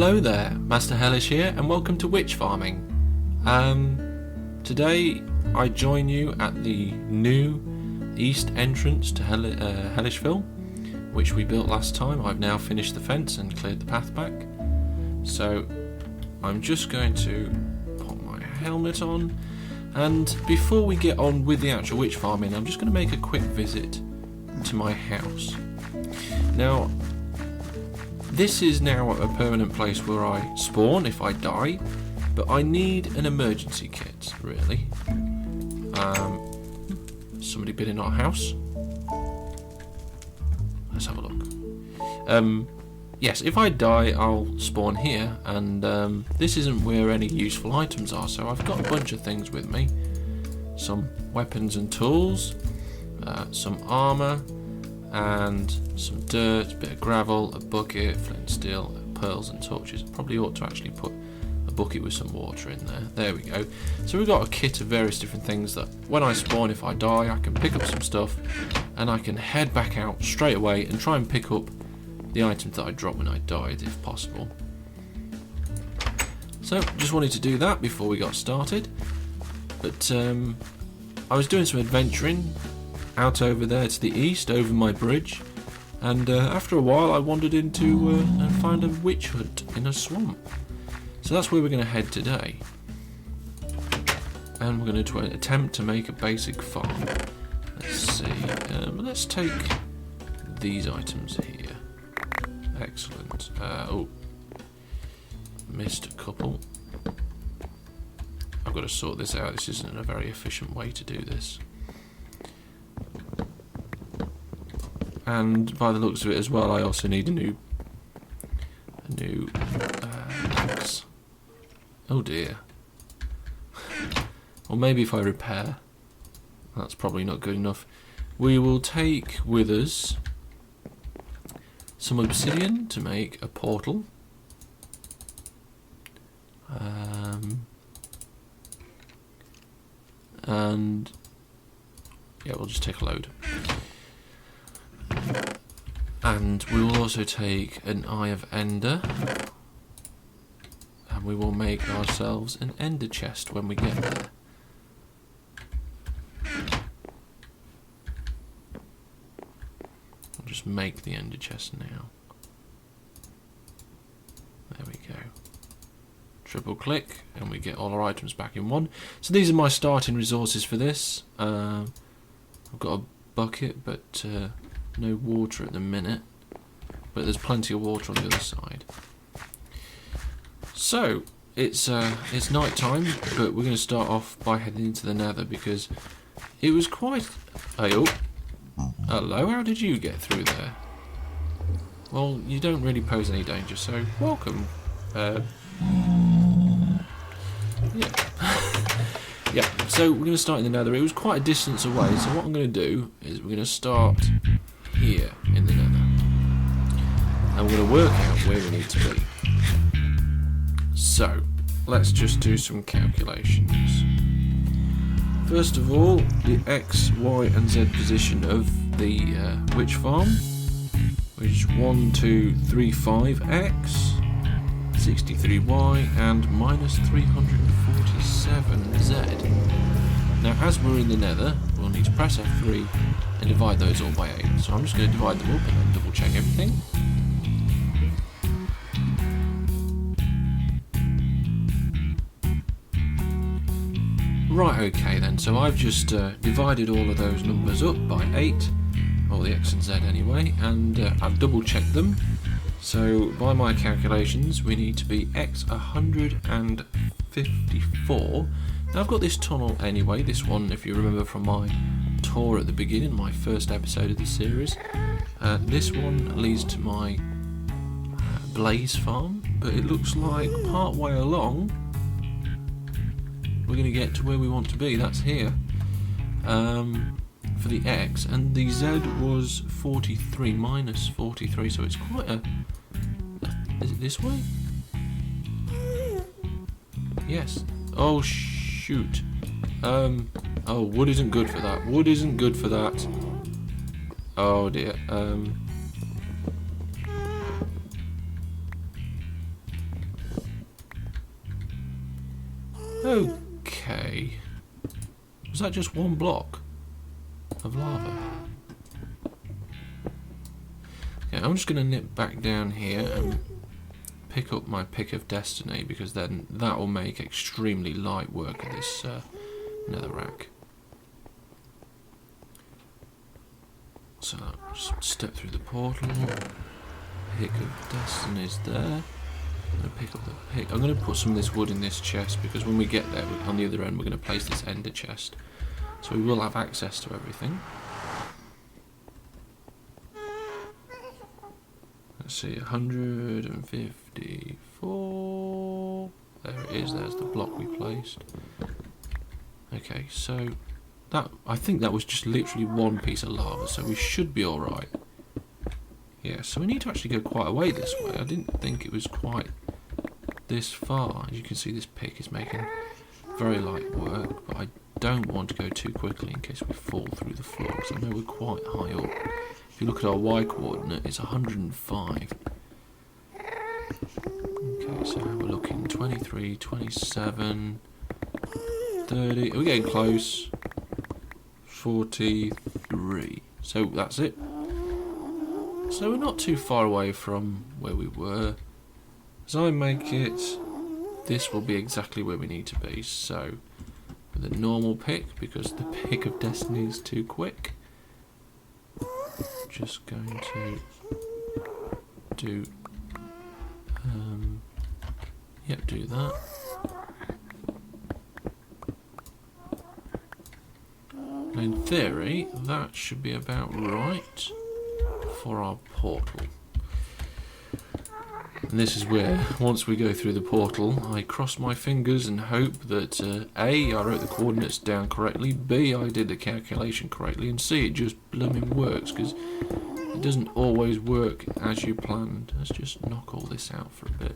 Hello there, Master Hellish here, and welcome to Witch Farming. Today I join you at the new east entrance to HellishVille, which we built last time. I've now finished the fence and cleared the path back. So I'm just going to put my helmet on, and before we get on with the actual witch farming, I'm just going to make a quick visit to my house. Now, this is now a permanent place where I spawn if I die, but I need an emergency kit, really. Somebody been in our house? Let's have a look. Yes, if I die, I'll spawn here, and this isn't where any useful items are, so I've got a bunch of things with me. Some weapons and tools, some armour, and some dirt, a bit of gravel, a bucket, flint, steel, pearls and torches. Probably ought to actually put a bucket with some water in there. There we go. So we've got a kit of various different things that when I spawn, if I die, I can pick up some stuff and I can head back out straight away and try and pick up the items that I dropped when I died, if possible. So just wanted to do that before we got started. But I was doing some adventuring out over there to the east, over my bridge, and after a while I wandered into and found a witch hut in a swamp. So that's where we're going to head today, and we're going to attempt to make a basic farm. Let's see, let's take these items here. Excellent. Oh, missed a couple. I've got to sort this out. This isn't a very efficient way to do this. And by the looks of it as well, I also need a new axe. Oh dear. Or maybe if I repair. That's probably not good enough. We will take with us some obsidian to make a portal. And yeah, we'll just take a load. And we will also take an Eye of Ender, and we will make ourselves an Ender chest when we get there. I'll just make the Ender chest now. There we go. Triple click and we get all our items back in one. So these are my starting resources for this. I've got a bucket, but no water at the minute, but there's plenty of water on the other side. So it's night time, but we're going to start off by heading into the Nether because it was quite. Oh, hello! How did you get through there? Well, you don't really pose any danger, so welcome. Yeah. Yeah. So we're going to start in the Nether. It was quite a distance away, so what I'm going to do is we're going to start here in the Nether, and we're going to work out where we need to be. So let's just do some calculations. First of all, the X, Y and Z position of the witch farm, which is 1235X, 63Y and minus 347Z. Now as we're in the Nether, we'll need to press F3 and divide those all by 8. So I'm just going to divide them up and then double check everything. Right, okay then, so I've just divided all of those numbers up by 8, or the X and Z anyway, and I've double checked them. So by my calculations we need to be X 154. Now I've got this tunnel anyway, this one if you remember from my tour at the beginning, my first episode of the series. This one leads to my blaze farm, but it looks like part way along we're going to get to where we want to be. That's here for the X, and the Z was 43 minus 43, so it's quite a. Is it this way? Yes. Oh shoot. Oh, wood isn't good for that. Wood isn't good for that. Oh dear. Okay. Was that just one block of lava? Okay, I'm just going to nip back down here and pick up my pick of destiny, because then that will make extremely light work of this netherrack. So just step through the portal. Pick of destiny's there. I'm going to pick up the pick. I'm going to put some of this wood in this chest, because when we get there, on the other end, we're going to place this ender chest. So we will have access to everything. Let's see, 154. There it is, there's the block we placed. Okay, so that, I think that was just literally one piece of lava, so we should be alright. Yeah, so we need to actually go quite a way this way. I didn't think it was quite this far. As you can see, this pick is making very light work, but I don't want to go too quickly in case we fall through the floor, because I know we're quite high up. If you look at our Y coordinate, it's 105. Okay, so we're looking 23, 27, 30. We're getting close. 43. So that's it. So we're not too far away from where we were. As I make it, this will be exactly where we need to be. So with a normal pick, because the pick of destiny is too quick. Just going to do do that. And in theory, that should be about right for our portal. And this is where, once we go through the portal, I cross my fingers and hope that A, I wrote the coordinates down correctly, B, I did the calculation correctly, and C, it just blooming works, because it doesn't always work as you planned. Let's just knock all this out for a bit.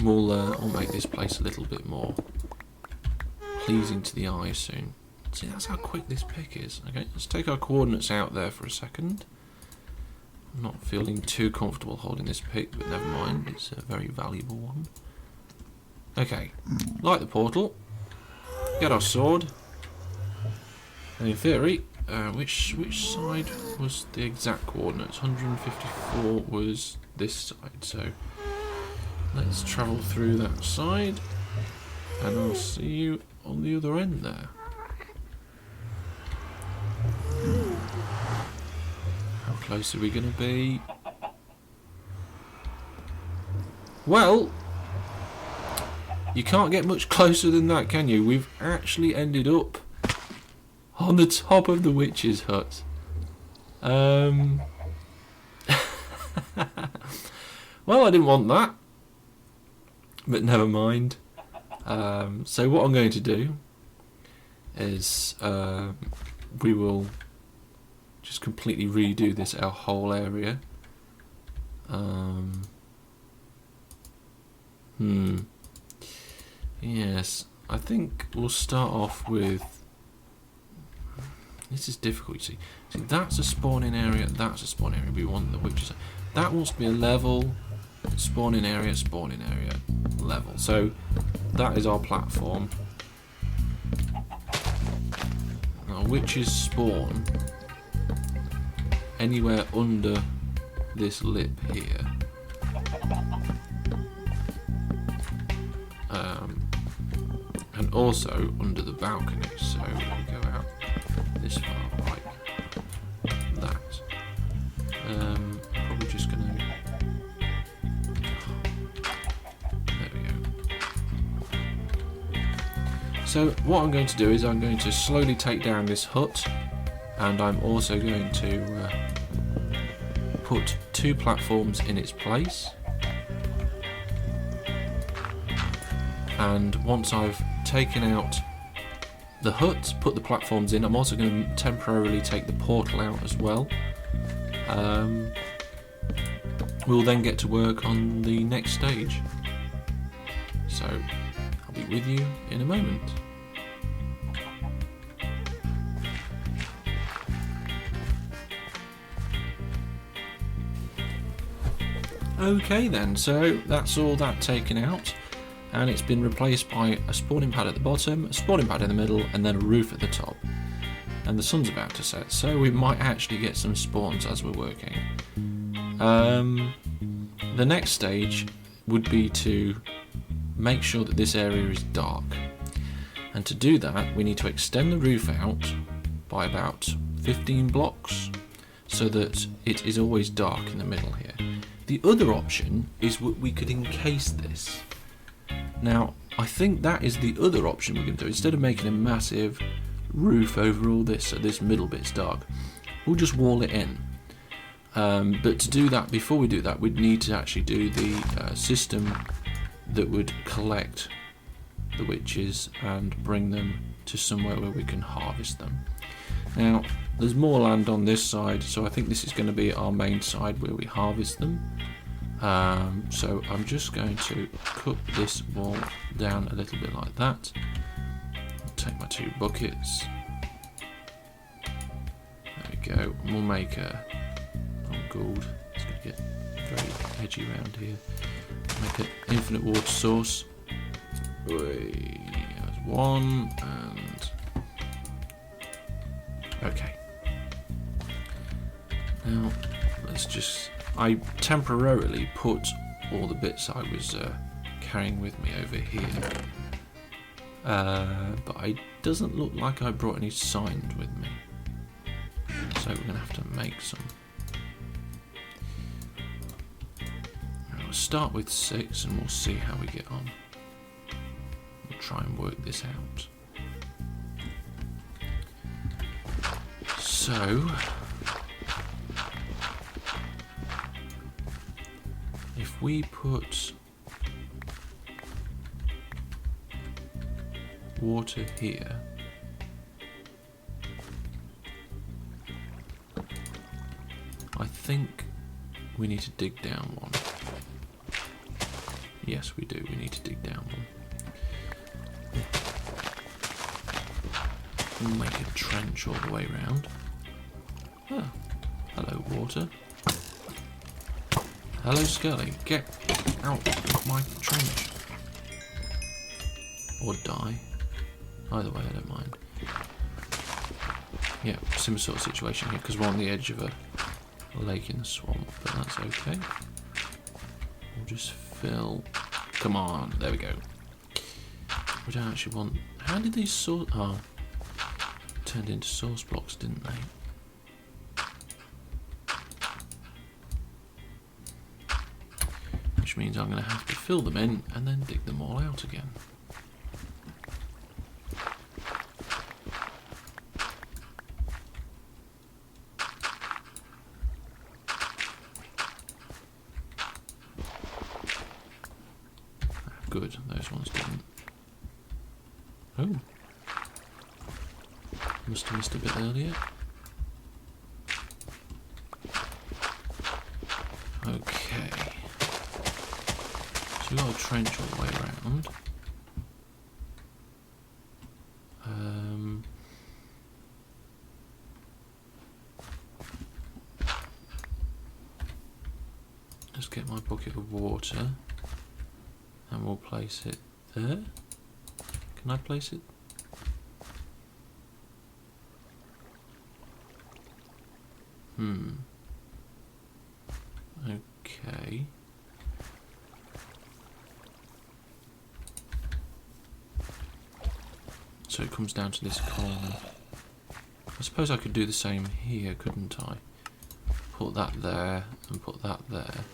We'll make this place a little bit more pleasing to the eye soon. See, that's how quick this pick is. Okay, let's take our coordinates out there for a second. I'm not feeling too comfortable holding this pick, but never mind, it's a very valuable one. Okay, light the portal, get our sword, and in theory, which side was the exact coordinates? 154 was this side, so let's travel through that side, and I'll see you on the other end there. How close are we going to be? Well, you can't get much closer than that, can you? We've actually ended up on the top of the witch's hut. Well, I didn't want that, but never mind. So what I'm going to do is we will just completely redo this our whole area. Yes, I think we'll start off with. This is difficult, you see. See, that's a spawning area, that's a spawning area. We want the witches. That wants to be a level spawning area, level. So that is our platform. Now, witches spawn anywhere under this lip here. And also under the balcony, so we go out this far like that. Probably just gonna. There we go. So what I'm going to do is I'm going to slowly take down this hut, and I'm also going to put 2 platforms in its place. And once I've taken out the hut, put the platforms in, I'm also going to temporarily take the portal out as well. We'll then get to work on the next stage. So I'll be with you in a moment. Okay then, so that's all that taken out. and it's been replaced by a spawning pad at the bottom, a spawning pad in the middle, and then a roof at the top. And the sun's about to set, so we might actually get some spawns as we're working. The next stage would be to make sure that this area is dark. And to do that, we need to extend the roof out by about 15 blocks so that it is always dark in the middle here. The other option is we could encase this. Now, I think that is the other option we're going to do. Instead of making a massive roof over all this, so this middle bit's dark, we'll just wall it in. But to do that, before we do that, we'd need to actually do the system that would collect the witches and bring them to somewhere where we can harvest them. Now, there's more land on this side, so I think this is going to be our main side where we harvest them. So I'm just going to cut this wall down a little bit like that. I'll take my 2 buckets. There we go. And we'll make a... Oh, gold. It's going to get very edgy around here. Make an infinite water source. There's 1, and... Okay. Now, let's just... I temporarily put all the bits I was carrying with me over here. But it doesn't look like I brought any signs with me. So we're going to have to make some. We'll start with 6 and we'll see how we get on. We'll try and work this out. So, if we put water here, I think we need to dig down one. Yes, we do. We need to dig down one. We'll make a trench all the way round. Oh, hello, water. Hello, Scully. Get out of my trench. Or die. Either way, I don't mind. Yeah, similar sort of situation here, because we're on the edge of a lake in the swamp, but that's okay. We'll just fill... Come on, there we go. We don't actually want... How did these source... Oh, turned into source blocks, didn't they? Which means I'm going to have to fill them in and then dig them all out again. Good, those ones didn't. Oh. Must have missed a bit earlier. Okay. So we've got a trench all the way around. Let's get my bucket of water. And we'll place it there. Can I place it? Okay. So it comes down to this corner. I suppose I could do the same here, couldn't I? Put that there and put that there.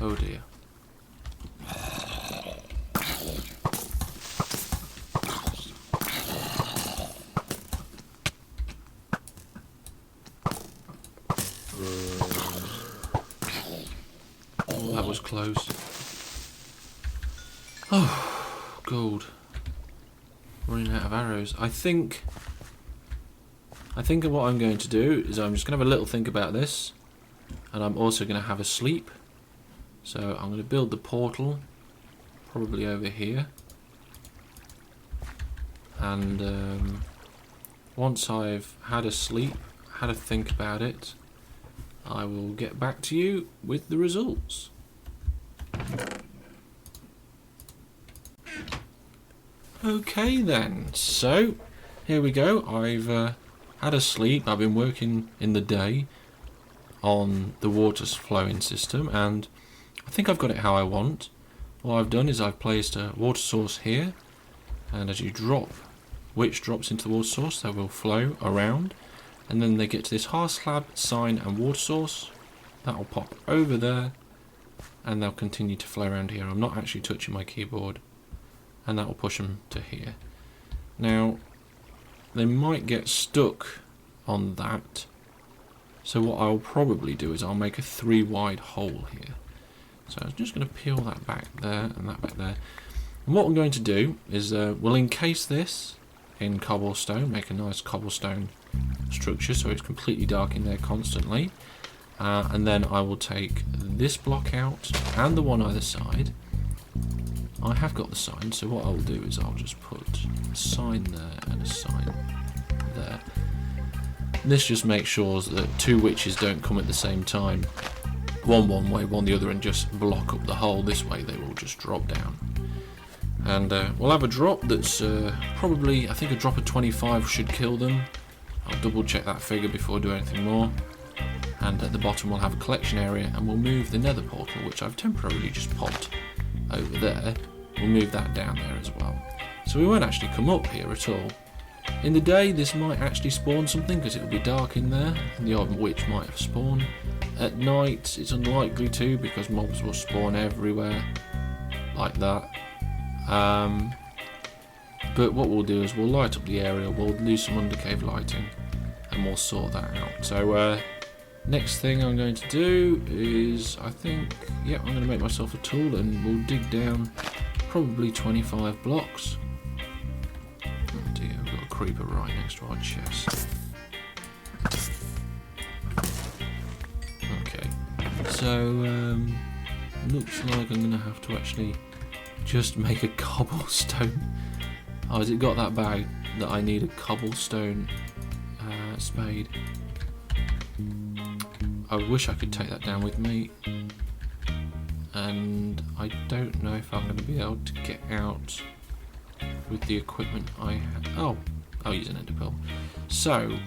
Oh dear. Oh, that was close. Oh, gold. Running out of arrows. I think what I'm going to do is I'm just going to have a little think about this, and I'm also going to have a sleep. So I'm going to build the portal, probably over here, and once I've had a sleep, had a think about it, I will get back to you with the results. Okay then, so here we go. I've had a sleep. I've been working in the day on the water flowing system, and I think I've got it how I want. What I've done is I've placed a water source here, and as you drop witch drops into the water source, they will flow around, and then they get to this hearth slab, sign and water source. That will pop over there, and they'll continue to flow around here. I'm not actually touching my keyboard, and that will push them to here. Now, they might get stuck on that, so what I'll probably do is I'll make a 3 wide hole here. So I'm just going to peel that back there and that back there. And what we're going to do is we'll encase this in cobblestone, make a nice cobblestone structure so it's completely dark in there constantly. And then I will take this block out and the one either side. I have got the sign, so what I'll do is I'll just put a sign there and a sign there. This just makes sure that 2 witches don't come at the same time. One way, one the other, and just block up the hole. This way they will just drop down. And we'll have a drop that's probably, I think a drop of 25 should kill them. I'll double check that figure before I do anything more. And at the bottom we'll have a collection area, and we'll move the nether portal, which I've temporarily just popped over there. We'll move that down there as well. So we won't actually come up here at all. In the day this might actually spawn something because it'll be dark in there, and the odd witch might have spawned. At night it's unlikely to, because mobs will spawn everywhere like that. But what we'll do is we'll light up the area, we'll do some undercave lighting, and we'll sort that out. So next thing I'm going to do is, I think, yeah, I'm going to make myself a tool, and we'll dig down probably 25 blocks. Oh dear, we've got a creeper right next to our chest. Okay, so looks like I'm going to have to actually just make a cobblestone. Oh, has it got that bad that I need a cobblestone spade? I wish I could take that down with me, and I don't know if I'm going to be able to get out with the equipment I have. Oh, I'll use an ender pearl. So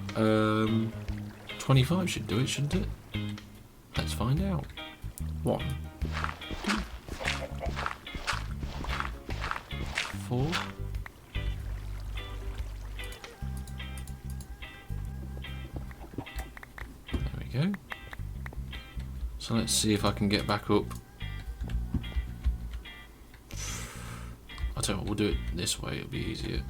25 should do it, shouldn't it? Let's find out. 1, 2, 4. There we go. So let's see if I can get back up. I'll tell you what, we'll do it this way, it'll be easier.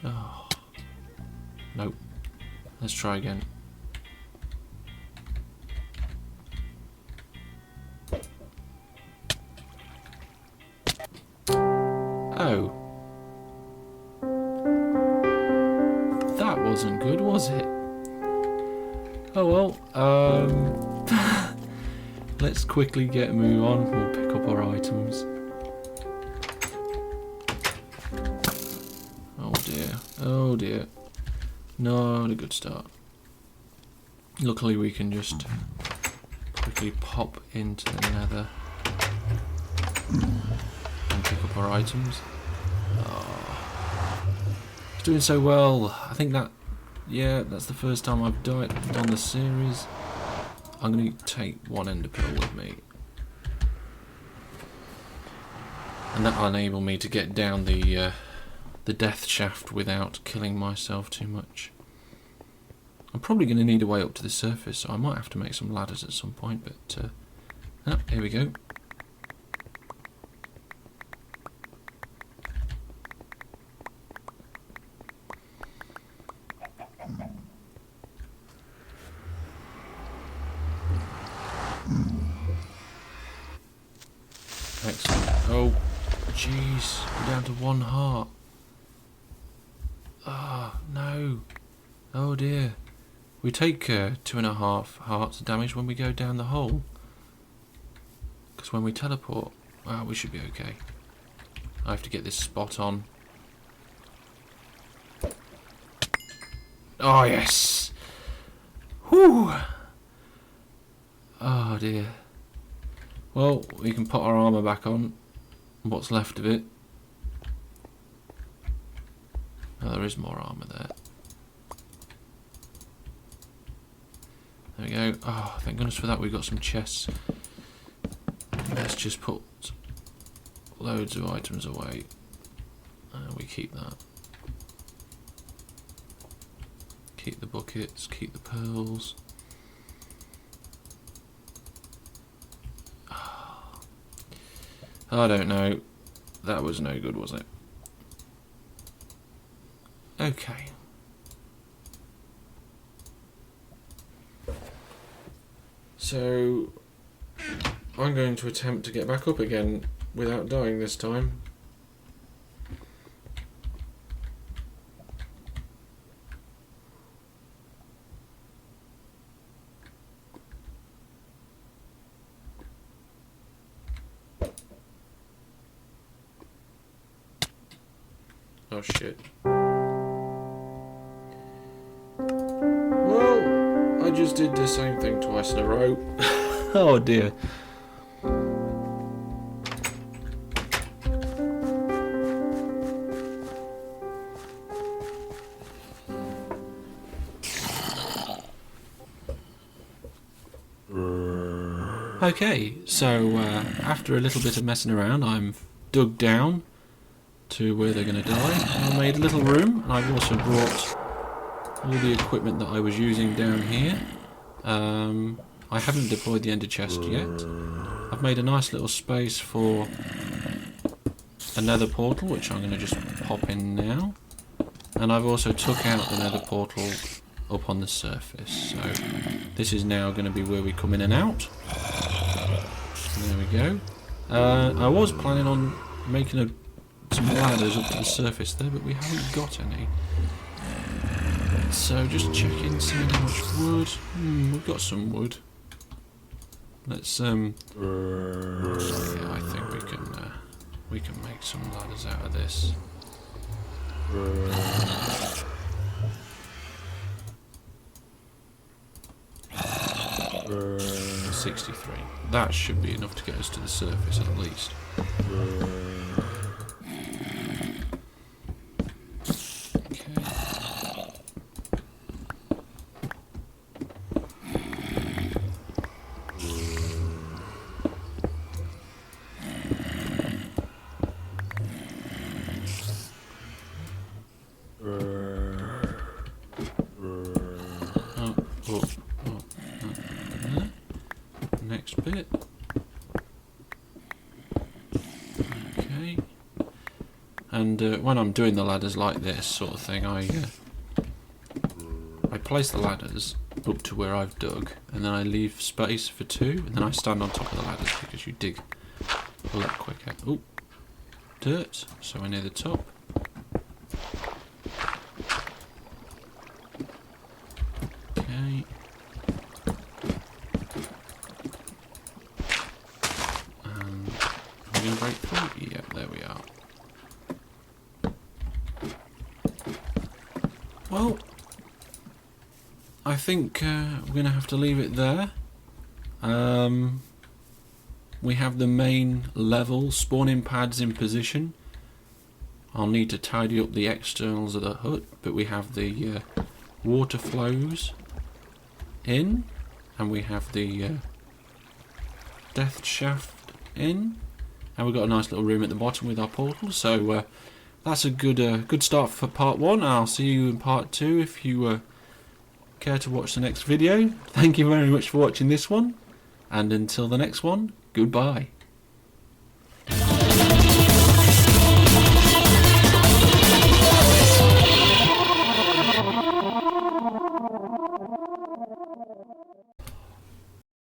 Oh. Nope. Let's try again. Oh. That wasn't good, was it? Oh well, let's quickly get a move on. We'll pick up our items. Oh dear, oh dear. Not a good start. Luckily we can just quickly pop into the nether and pick up our items. Oh. It's doing so well. I think that, yeah, that's the first time I've died on the series. I'm going to take 1 ender pearl with me, and that'll enable me to get down the death shaft without killing myself too much. I'm probably going to need a way up to the surface, so I might have to make some ladders at some point, but oh, here we go. Excellent. Oh, jeez, we're down to 1 heart. Ah, oh, no. Oh dear. We take 2.5 hearts of damage when we go down the hole. Because when we teleport, well, we should be okay. I have to get this spot on. Oh, yes! Whew! Oh, dear. Well, we can put our armour back on. What's left of it. Oh, there is more armour there. There we go. Oh, thank goodness for that. We've got some chests. Let's just put loads of items away. We keep that. Keep the buckets, keep the pearls. I don't know. That was no good, was it? Okay. So I'm going to attempt to get back up again without dying this time. Oh shit. Well, I just did the same thing twice in a row. Oh dear. Okay, so after a little bit of messing around, I'm dug down to where they're going to die. I made a little room, and I've also brought all the equipment that I was using down here. I haven't deployed the ender chest yet. I've made a nice little space for a nether portal, which I'm going to just pop in now. And I've also took out the nether portal up on the surface. So this is now going to be where we come in and out. There we go. I was planning on making some ladders up to the surface there, but we haven't got any. So just checking, seeing how much wood. We've got some wood. Let's yeah, I think we can make some ladders out of this. 63. That should be enough to get us to the surface at least. Next bit. Okay. And when I'm doing the ladders like this sort of thing, I place the ladders up to where I've dug, and then I leave space for two, and then I stand on top of the ladders because you dig a lot quicker. Oh, dirt. So we're near the top. Okay. Are we going to break through? Yeah, there we are. Well, I think we're going to have to leave it there. We have the main level spawning pads in position. I'll need to tidy up the externals of the hut, but we have the water flows in, and we have the death shaft in, and we've got a nice little room at the bottom with our portal. So that's a good start for part 1. I'll see you in part 2 if you care to watch the next video. Thank you very much for watching this one, and until the next one, goodbye.